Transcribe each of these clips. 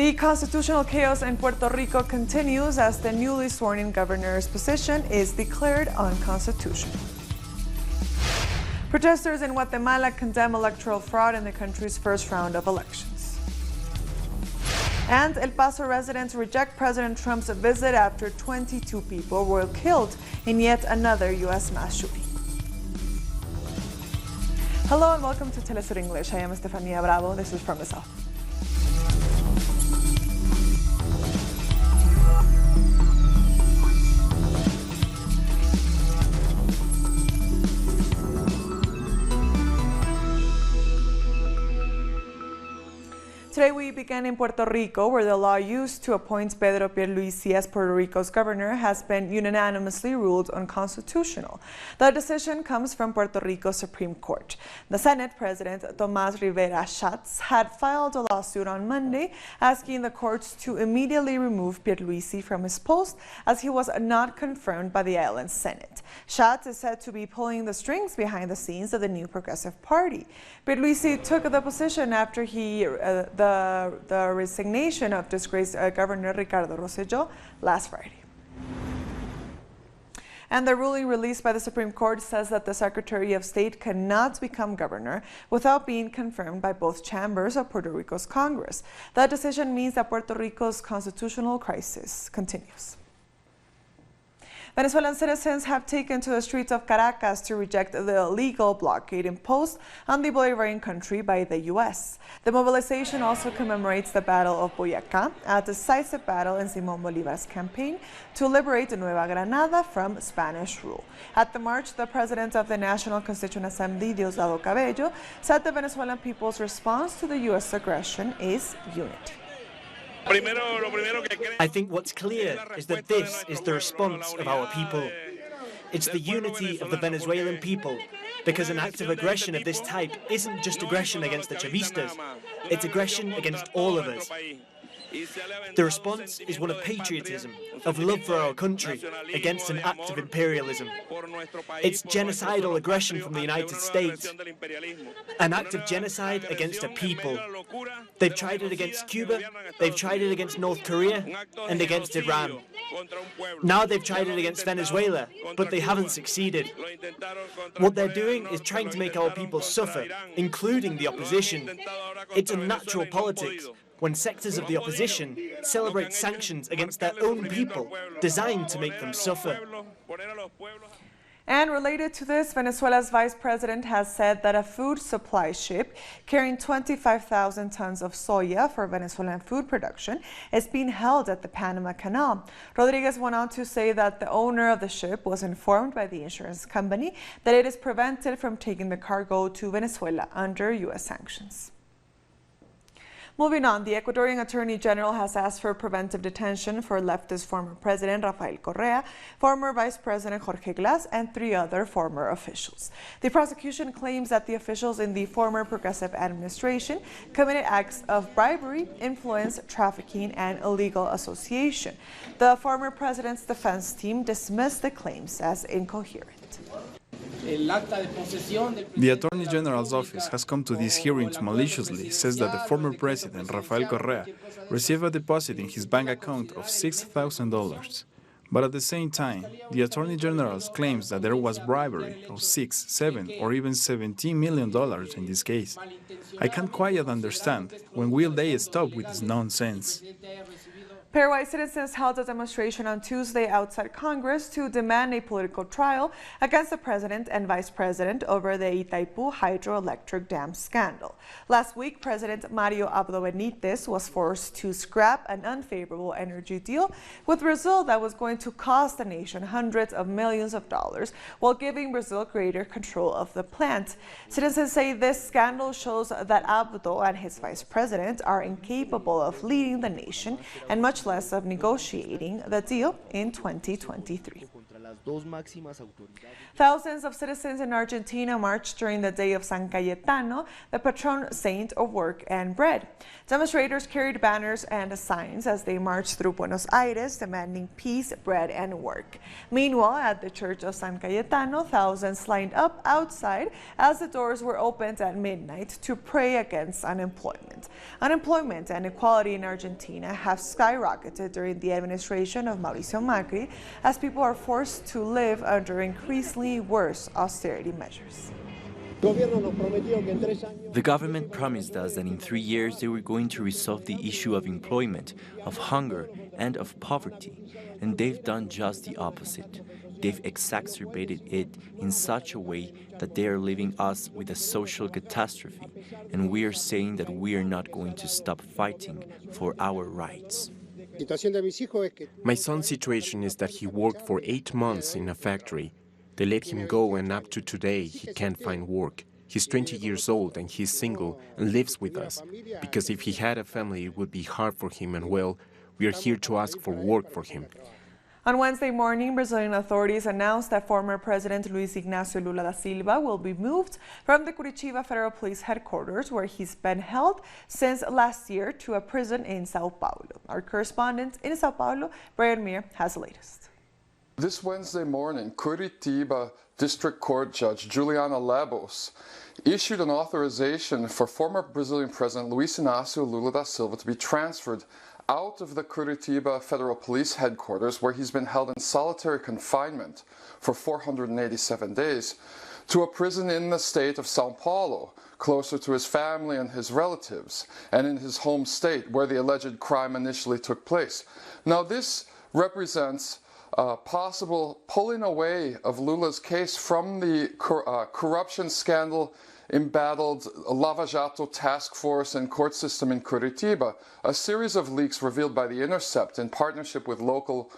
The constitutional chaos in Puerto Rico continues as the newly sworn-in governor's position is declared unconstitutional. Protesters in Guatemala condemn electoral fraud in the country's first round of elections. And El Paso residents reject President Trump's visit after 22 people were killed in yet another U.S. mass shooting. Hello and welcome to Telesur English. I am Estefania Bravo. This is From the South. Today we begin in Puerto Rico, where the law used to appoint Pedro Pierluisi as Puerto Rico's governor has been unanimously ruled unconstitutional. The decision comes from Puerto Rico's Supreme Court. The Senate President Tomás Rivera Schatz had filed a lawsuit on Monday asking the courts to immediately remove Pierluisi from his post as he was not confirmed by the island's Senate. Schatz is said to be pulling the strings behind the scenes of the new Progressive Party. Pierluisi took the position after the resignation of disgraced Governor Ricardo Rosselló last Friday. And the ruling released by the Supreme Court says that the Secretary of State cannot become governor without being confirmed by both chambers of Puerto Rico's Congress. That decision means that Puerto Rico's constitutional crisis continues. Venezuelan citizens have taken to the streets of Caracas to reject the illegal blockade imposed on the Bolivarian country by the U.S. The mobilization also commemorates the Battle of Boyacá, a decisive battle in Simón Bolívar's campaign to liberate Nueva Granada from Spanish rule. At the march, the president of the National Constituent Assembly, Diosdado Cabello, said the Venezuelan people's response to the U.S. aggression is unity. I think what's clear is that this is the response of our people. It's the unity of the Venezuelan people, because an act of aggression of this type isn't just aggression against the Chavistas, it's aggression against all of us. The response is one of patriotism, of love for our country, against an act of imperialism. It's genocidal aggression from the United States, an act of genocide against a people. They've tried it against Cuba, they've tried it against North Korea, and against Iran. Now they've tried it against Venezuela, but they haven't succeeded. What they're doing is trying to make our people suffer, including the opposition. It's unnatural politics when sectors of the opposition celebrate sanctions against their own people, designed to make them suffer. And related to this, Venezuela's vice president has said that a food supply ship carrying 25,000 tons of soya for Venezuelan food production is being held at the Panama Canal. Rodriguez went on to say that the owner of the ship was informed by the insurance company that it is prevented from taking the cargo to Venezuela under U.S. sanctions. Moving on, the Ecuadorian Attorney General has asked for preventive detention for leftist former President Rafael Correa, former Vice President Jorge Glass, and 3 other former officials. The prosecution claims that the officials in the former Progressive administration committed acts of bribery, influence, trafficking, and illegal association. The former president's defense team dismissed the claims as incoherent. The Attorney General's office has come to these hearings maliciously, says that the former president, Rafael Correa, received a deposit in his bank account of $6,000. But at the same time, the Attorney General claims that there was bribery of $6, $7, or even $17 million in this case. I can't quite understand when will they stop with this nonsense. Paraguay citizens held a demonstration on Tuesday outside Congress to demand a political trial against the president and vice president over the Itaipu hydroelectric dam scandal. Last week, President Mario Abdo Benitez was forced to scrap an unfavorable energy deal with Brazil that was going to cost the nation hundreds of millions of dollars while giving Brazil greater control of the plant. Citizens say this scandal shows that Abdo and his vice president are incapable of leading the nation and much less of negotiating the deal in 2023. Thousands of citizens in Argentina marched during the day of San Cayetano, the patron saint of work and bread. Demonstrators carried banners and signs as they marched through Buenos Aires, demanding peace, bread, and work. Meanwhile, at the church of San Cayetano, thousands lined up outside as the doors were opened at midnight to pray against unemployment. Unemployment and inequality in Argentina have skyrocketed during the administration of Mauricio Macri as people are forced to live under increasingly worse austerity measures. The government promised us that in 3 years they were going to resolve the issue of employment, of hunger, and of poverty. And they've done just the opposite. They've exacerbated it in such a way that they are leaving us with a social catastrophe. And we are saying that we are not going to stop fighting for our rights. My son's situation is that he worked for 8 months in a factory. They let him go, and up to today he can't find work. He's 20 years old and he's single and lives with us. Because if he had a family, it would be hard for him, and well, we are here to ask for work for him. On Wednesday morning, Brazilian authorities announced that former President Luiz Inácio Lula da Silva will be moved from the Curitiba Federal Police headquarters, where he's been held since last year, to a prison in Sao Paulo. Our correspondent in Sao Paulo, Brian Mir, has the latest. This Wednesday morning, Curitiba District Court Judge Juliana Labos issued an authorization for former Brazilian President Luiz Inácio Lula da Silva to be transferred out of the Curitiba Federal Police headquarters, where he's been held in solitary confinement for 487 days, to a prison in the state of São Paulo, closer to his family and his relatives, and in his home state where the alleged crime initially took place. Now, this represents possible pulling away of Lula's case from the corruption scandal embattled Lava Jato task force and court system in Curitiba. A series of leaks revealed by The Intercept in partnership with local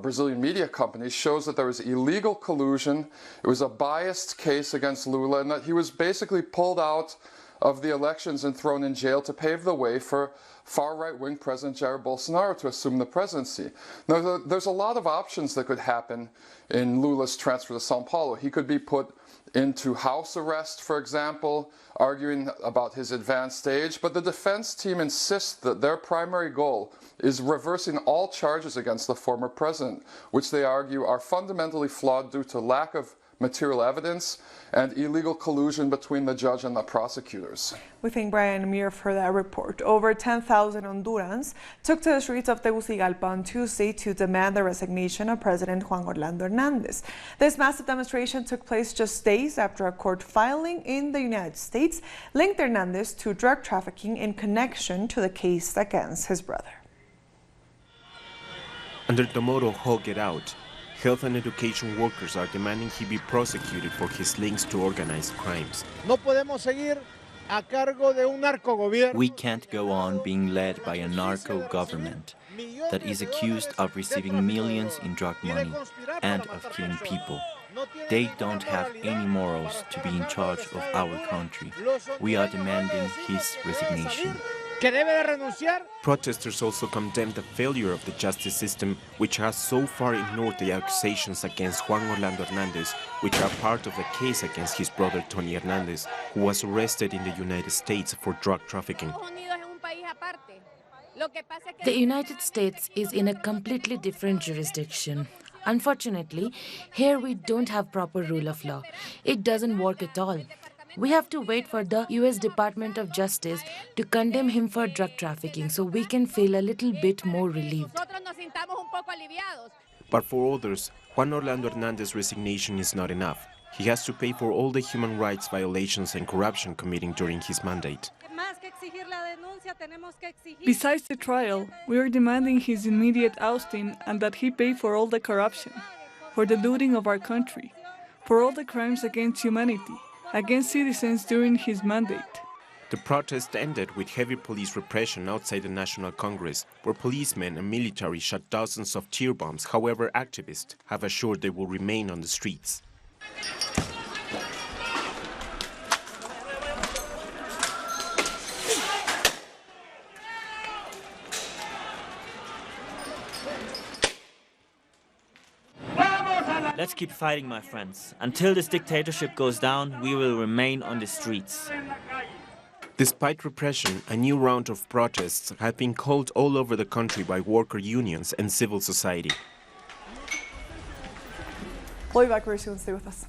Brazilian media companies shows that there was illegal collusion, it was a biased case against Lula, and that he was basically pulled out of the elections and thrown in jail to pave the way for far-right-wing President Jair Bolsonaro to assume the presidency. Now, there's a lot of options that could happen in Lula's transfer to São Paulo. He could be put into house arrest, for example, arguing about his advanced age, but the defense team insists that their primary goal is reversing all charges against the former president, which they argue are fundamentally flawed due to lack of material evidence and illegal collusion between the judge and the prosecutors. We thank Brian Mir for that report. Over 10,000 Hondurans took to the streets of Tegucigalpa on Tuesday to demand the resignation of President Juan Orlando Hernandez. This massive demonstration took place just days after a court filing in the United States linked Hernandez to drug trafficking in connection to the case against his brother. Under the motto "Hold It Out," health and education workers are demanding he be prosecuted for his links to organized crimes. We can't go on being led by a narco government that is accused of receiving millions in drug money and of killing people. They don't have any morals to be in charge of our country. We are demanding his resignation. Protesters also condemned the failure of the justice system, which has so far ignored the accusations against Juan Orlando Hernandez, which are part of the case against his brother Tony Hernandez, who was arrested in the United States for drug trafficking. The United States is in a completely different jurisdiction. Unfortunately, here we don't have proper rule of law. It doesn't work at all. We have to wait for the U.S. Department of Justice to condemn him for drug trafficking so we can feel a little bit more relieved. But for others, Juan Orlando Hernandez's resignation is not enough. He has to pay for all the human rights violations and corruption committed during his mandate. Besides the trial, we are demanding his immediate ousting and that he pay for all the corruption, for the looting of our country, for all the crimes against humanity, against citizens during his mandate. The protest ended with heavy police repression outside the National Congress, where policemen and military shot dozens of tear bombs. However, activists have assured they will remain on the streets. Let's keep fighting, my friends. Until this dictatorship goes down, we will remain on the streets. Despite repression, a new round of protests have been called all over the country by worker unions and civil society. We'll be back very soon. Stay with us.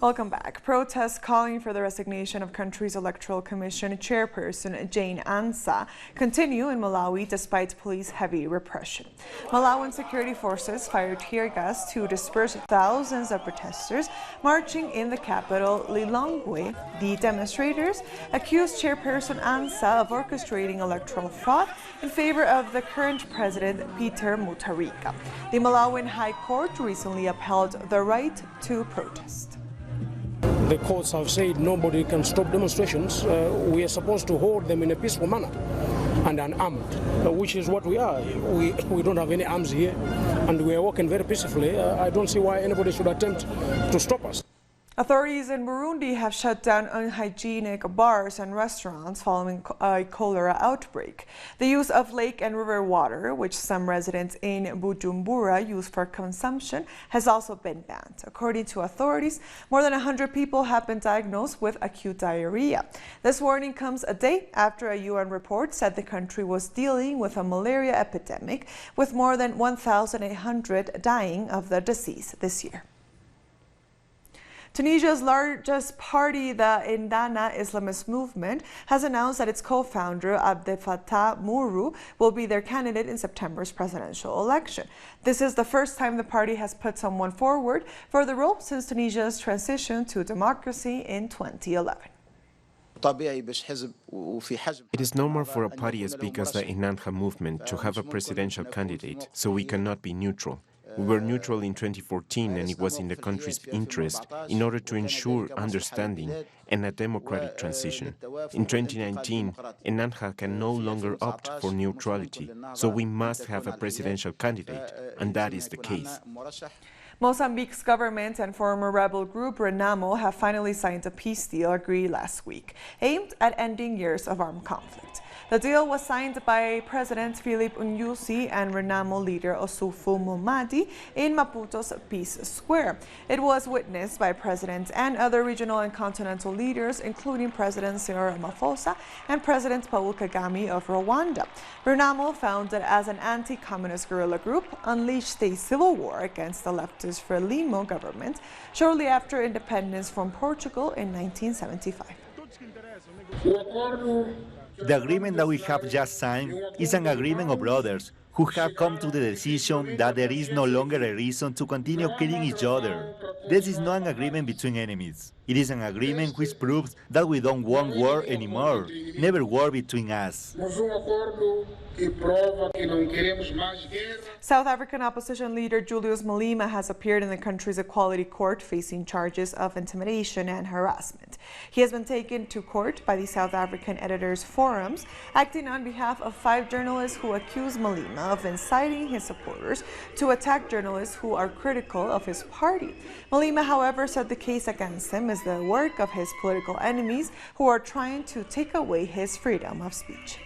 Welcome back. Protests calling for the resignation of country's Electoral Commission chairperson Jane Ansah continue in Malawi despite police-heavy repression. Malawian security forces fired tear gas to disperse thousands of protesters marching in the capital, Lilongwe. The demonstrators accused chairperson Ansah of orchestrating electoral fraud in favor of the current president, Peter Mutharika. The Malawian High Court recently upheld the right to protest. The courts have said nobody can stop demonstrations. We are supposed to hold them in a peaceful manner and unarmed, which is what we are. We don't have any arms here, and we are working very peacefully. I don't see why anybody should attempt to stop us. Authorities in Burundi have shut down unhygienic bars and restaurants following a cholera outbreak. The use of lake and river water, which some residents in Bujumbura use for consumption, has also been banned. According to authorities, more than 100 people have been diagnosed with acute diarrhea. This warning comes a day after a UN report said the country was dealing with a malaria epidemic, with more than 1,800 dying of the disease this year. Tunisia's largest party, the Indana Islamist Movement, has announced that its co-founder, Abdel Fattah Mourou, will be their candidate in September's presidential election. This is the first time the party has put someone forward for the role since Tunisia's transition to democracy in 2011. It is normal for a party as big as the Inanha movement to have a presidential candidate, so we cannot be neutral. We were neutral in 2014, and it was in the country's interest in order to ensure understanding and a democratic transition. In 2019, Enanja can no longer opt for neutrality, so we must have a presidential candidate, and that is the case. Mozambique's government and former rebel group Renamo have finally signed a peace deal agreed last week, aimed at ending years of armed conflict. The deal was signed by President Philip Nyusi and Renamo leader Osufu Momadi in Maputo's Peace Square. It was witnessed by presidents and other regional and continental leaders, including President Cyril Ramaphosa and President Paul Kagame of Rwanda. Renamo, founded as an anti-communist guerrilla group, unleashed a civil war against the leftist Frelimo government shortly after independence from Portugal in 1975. The agreement that we have just signed is an agreement of brothers who have come to the decision that there is no longer a reason to continue killing each other. This is not an agreement between enemies. It is an agreement which proves that we don't want war anymore, never war between us. South African opposition leader Julius Malema has appeared in the country's equality court facing charges of intimidation and harassment. He has been taken to court by the South African Editors Forums, acting on behalf of 5 journalists who accuse Malema of inciting his supporters to attack journalists who are critical of his party. Malema, however, said the case against him is the work of his political enemies who are trying to take away his freedom of speech.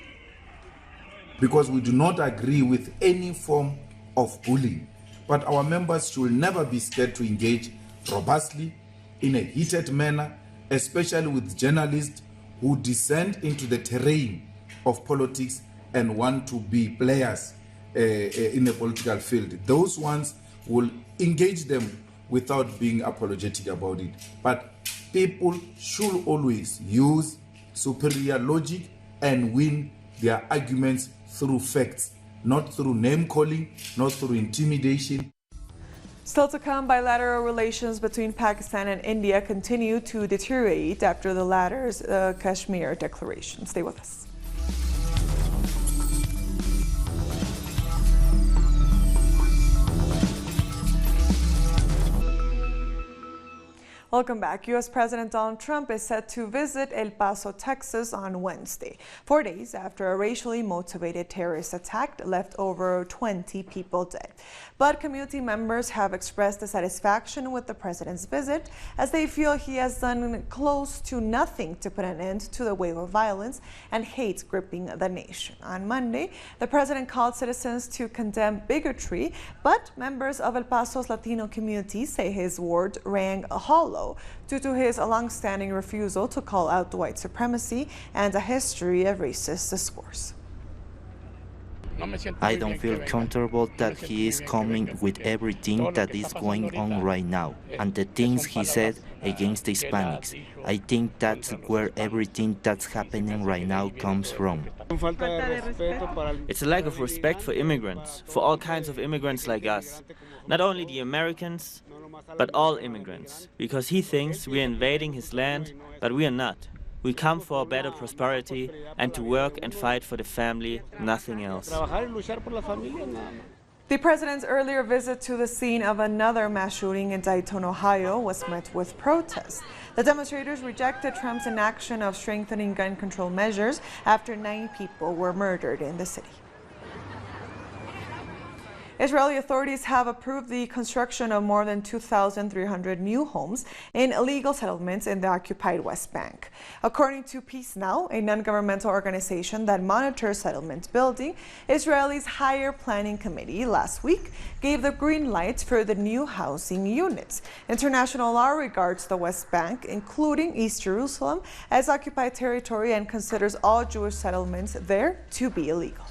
Because we do not agree with any form of bullying, but our members should never be scared to engage robustly in a heated manner, especially with journalists who descend into the terrain of politics and want to be players in the political field. Those ones will engage them without being apologetic about it. But people should always use superior logic and win their arguments through facts, not through name-calling, not through intimidation. Still to come, bilateral relations between Pakistan and India continue to deteriorate after the latter's Kashmir declaration. Stay with us. Welcome back. U.S. President Donald Trump is set to visit El Paso, Texas on Wednesday, 4 days after a racially motivated terrorist attack left over 20 people dead. But community members have expressed dissatisfaction with the president's visit as they feel he has done close to nothing to put an end to the wave of violence and hate gripping the nation. On Monday, the president called citizens to condemn bigotry, but members of El Paso's Latino community say his words rang hollow due to his long-standing refusal to call out white supremacy and a history of racist discourse. I don't feel comfortable that he is coming with everything that is going on right now and the things he said against the Hispanics. I think that's where everything that's happening right now comes from. It's a lack of respect for immigrants, for all kinds of immigrants like us. Not only the Americans, but all immigrants, because he thinks we're invading his land, but we are not. We come for a better prosperity and to work and fight for the family, nothing else. The president's earlier visit to the scene of another mass shooting in Dayton, Ohio was met with protests. The demonstrators rejected Trump's inaction of strengthening gun control measures after 9 people were murdered in the city. Israeli authorities have approved the construction of more than 2,300 new homes in illegal settlements in the occupied West Bank. According to Peace Now, a non-governmental organization that monitors settlement building, Israel's Higher Planning Committee last week gave the green light for the new housing units. International law regards the West Bank, including East Jerusalem, as occupied territory and considers all Jewish settlements there to be illegal.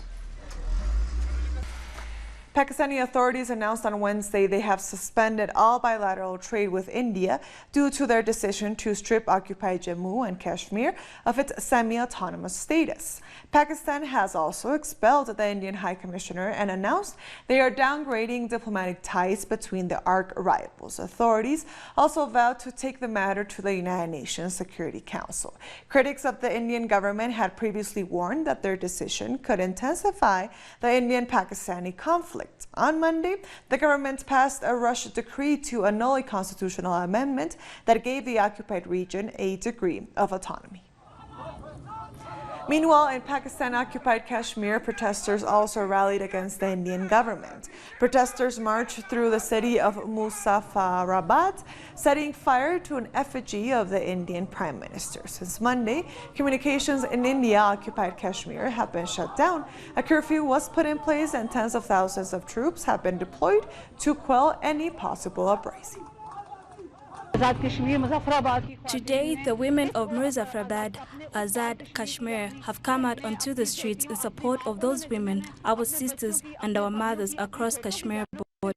Pakistani authorities announced on Wednesday they have suspended all bilateral trade with India due to their decision to strip occupied Jammu and Kashmir of its semi-autonomous status. Pakistan has also expelled the Indian High Commissioner and announced they are downgrading diplomatic ties between the arch-rivals. Authorities also vowed to take the matter to the United Nations Security Council. Critics of the Indian government had previously warned that their decision could intensify the Indian-Pakistani conflict. On Monday, the government passed a rush decree to annul a constitutional amendment that gave the occupied region a degree of autonomy. Meanwhile, in Pakistan-occupied Kashmir, protesters also rallied against the Indian government. Protesters marched through the city of Muzaffarabad, setting fire to an effigy of the Indian Prime Minister. Since Monday, communications in India-occupied Kashmir have been shut down. A curfew was put in place and tens of thousands of troops have been deployed to quell any possible uprising. Today, the women of Muzaffarabad, Azad Kashmir, have come out onto the streets in support of those women, our sisters and our mothers across Kashmir border,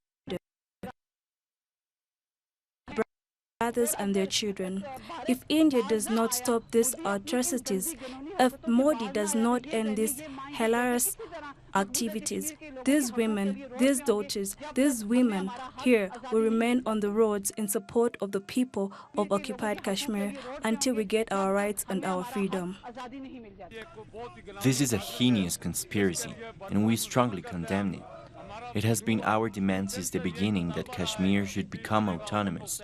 brothers and their children. If India does not stop these atrocities, if Modi does not end these hilarious activities, these women, these daughters, these women here will remain on the roads in support of the people of occupied Kashmir until we get our rights and our freedom. This is a heinous conspiracy, and we strongly condemn it. It has been our demand since the beginning that Kashmir should become autonomous.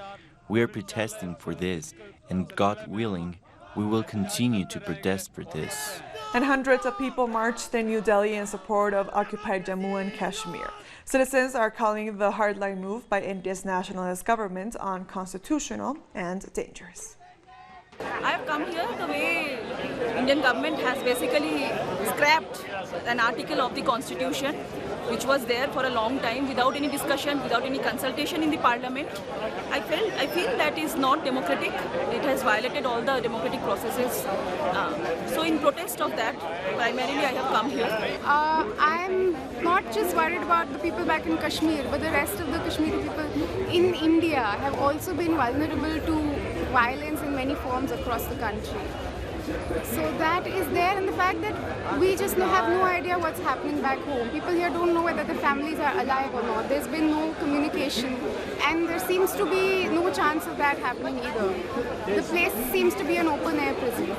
We are protesting for this, and God willing, we will continue to protest for this. And hundreds of people marched in New Delhi in support of occupied Jammu and Kashmir. Citizens are calling the hardline move by India's nationalist government unconstitutional and dangerous. I have come here the way Indian government has basically scrapped an article of the Constitution which was there for a long time without any discussion, without any consultation in the parliament. I feel that is not democratic. It has violated all the democratic processes. So in protest of that, primarily I have come here. I'm not just worried about the people back in Kashmir, but the rest of the Kashmiri people in India have also been vulnerable to violence in many forms across the country. So that is there, and the fact that we just have no idea what's happening back home. People here don't know whether the families are alive or not. There's been no communication, and there seems to be no chance of that happening either. The place seems to be an open-air prison.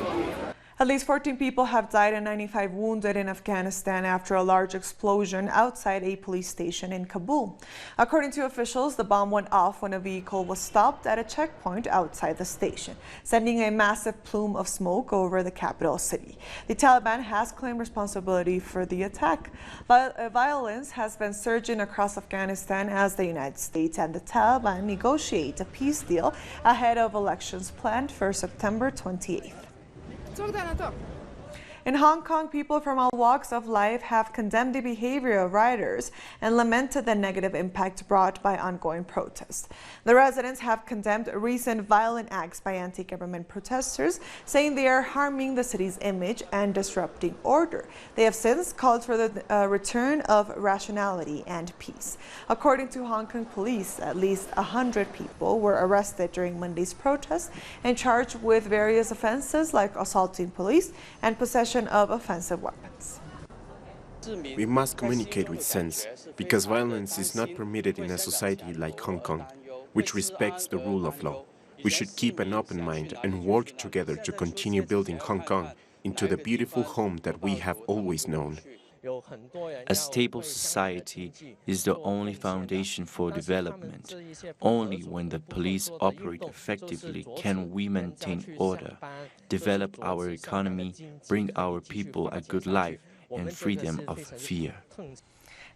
At least 14 people have died and 95 wounded in Afghanistan after a large explosion outside a police station in Kabul. According to officials, the bomb went off when a vehicle was stopped at a checkpoint outside the station, sending a massive plume of smoke over the capital city. The Taliban has claimed responsibility for the attack. Violence has been surging across Afghanistan as the United States and the Taliban negotiate a peace deal ahead of elections planned for September 28th. In Hong Kong, people from all walks of life have condemned the behavior of rioters and lamented the negative impact brought by ongoing protests. The residents have condemned recent violent acts by anti-government protesters, saying they are harming the city's image and disrupting order. They have since called for the return of rationality and peace. According to Hong Kong police, at least 100 people were arrested during Monday's protest and charged with various offenses like assaulting police and possession of offensive weapons. We must communicate with sense, because violence is not permitted in a society like Hong Kong, which respects the rule of law. We should keep an open mind and work together to continue building Hong Kong into the beautiful home that we have always known. A stable society is the only foundation for development. Only when the police operate effectively can we maintain order, develop our economy, bring our people a good life, and free them of fear.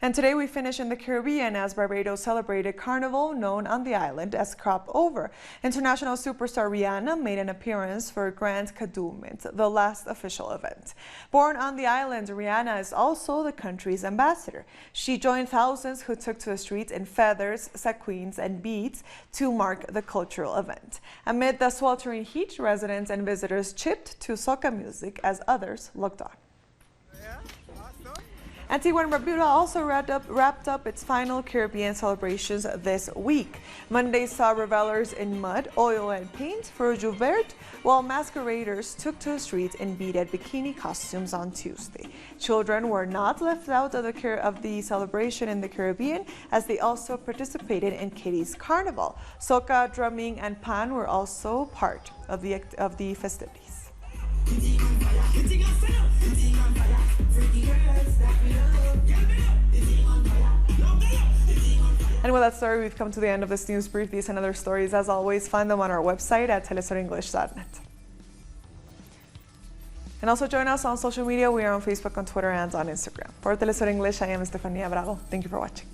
And today we finish in the Caribbean as Barbados celebrated Carnival, known on the island as Crop Over. International superstar Rihanna made an appearance for Grand Kadooment, the last official event. Born on the island, Rihanna is also the country's ambassador. She joined thousands who took to the streets in feathers, sequins, and beads to mark the cultural event. Amid the sweltering heat, residents and visitors chipped to soca music as others looked on. Antigua and Barbuda also wrapped up its final Caribbean celebrations this week. Monday saw revelers in mud, oil, and paint for Joubert, while masqueraders took to the streets in beaded bikini costumes on Tuesday. Children were not left out of the celebration in the Caribbean, as they also participated in Kitty's Carnival. Soca, drumming, and pan were also part of the festivities. And with that story, we've come to the end of this news brief. These and other stories, as always, find them on our website at telesorenglish.net. And also join us on social media. We are on Facebook, on Twitter, and on Instagram. For Telesur English, I am Estefania Bravo. Thank you for watching.